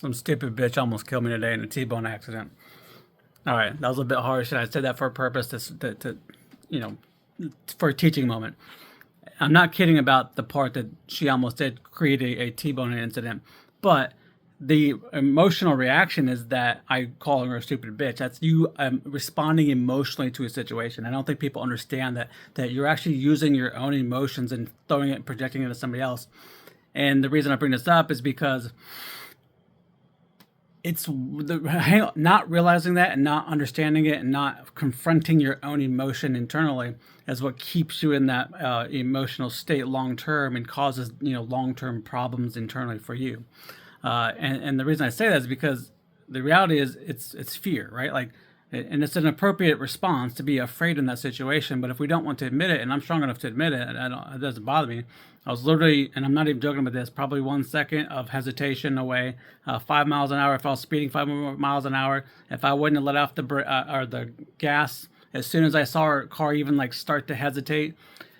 Some stupid bitch almost killed me today in a T-bone accident. All right, that was a bit harsh, and I said that for a purpose to you know, for a teaching moment. I'm not kidding about the part that she almost did create a T-bone incident, but the emotional reaction is that I call her a stupid bitch. That's you responding emotionally to a situation. I don't think people understand that you're actually using your own emotions and throwing it and projecting it to somebody else. And the reason I bring this up is because it's not realizing that and not understanding it and not confronting your own emotion internally is what keeps you in that emotional state long term and causes long term problems internally for you. And the reason I say that is because the reality is it's fear, right? Like, and it's an appropriate response to be afraid in that situation. But if we don't want to admit it, and I'm strong enough to admit it, it doesn't bother me. I was literally, and I'm not even joking about this, probably 1 second of hesitation away, 5 miles an hour. If I was speeding 5 miles an hour, if I wouldn't have let off the gas as soon as I saw our car even like start to hesitate.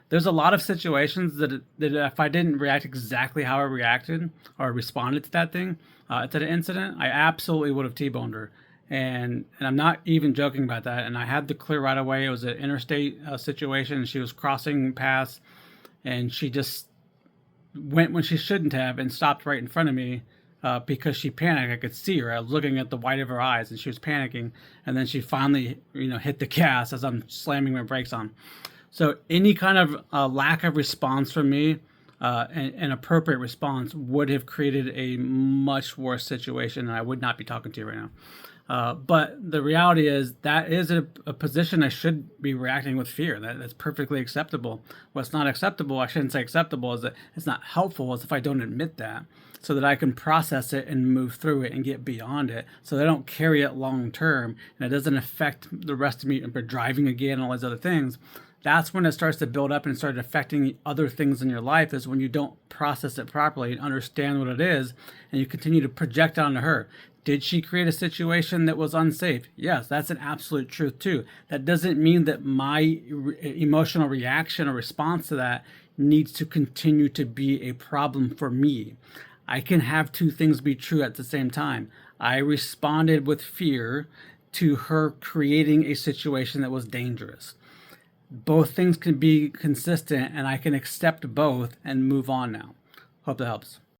There's a lot of situations that if I didn't react exactly how I reacted or responded to that thing, to the incident, I absolutely would have T-boned her. And I'm not even joking about that. And I had the clear right away. It was an interstate situation. She was crossing paths, and she just went when she shouldn't have and stopped right in front of me because she panicked. I could see her. I was looking at the white of her eyes, and she was panicking. And then she finally, hit the gas as I'm slamming my brakes on. So any kind of lack of response from me, an appropriate response, would have created a much worse situation, and I would not be talking to you right now. But the reality is that is a position I should be reacting with fear. That's perfectly acceptable. What's not acceptable, I shouldn't say acceptable, is that it's not helpful, is if I don't admit that, so that I can process it and move through it and get beyond it, so that I don't carry it long term and it doesn't affect the rest of me and driving again and all these other things. That's when it starts to build up and start affecting other things in your life, is when you don't process it properly and understand what it is, and you continue to project onto her. Did she create a situation that was unsafe? Yes, that's an absolute truth too. That doesn't mean that my emotional reaction or response to that needs to continue to be a problem for me. I can have two things be true at the same time. I responded with fear to her creating a situation that was dangerous. Both things can be consistent, and I can accept both and move on now. Hope that helps.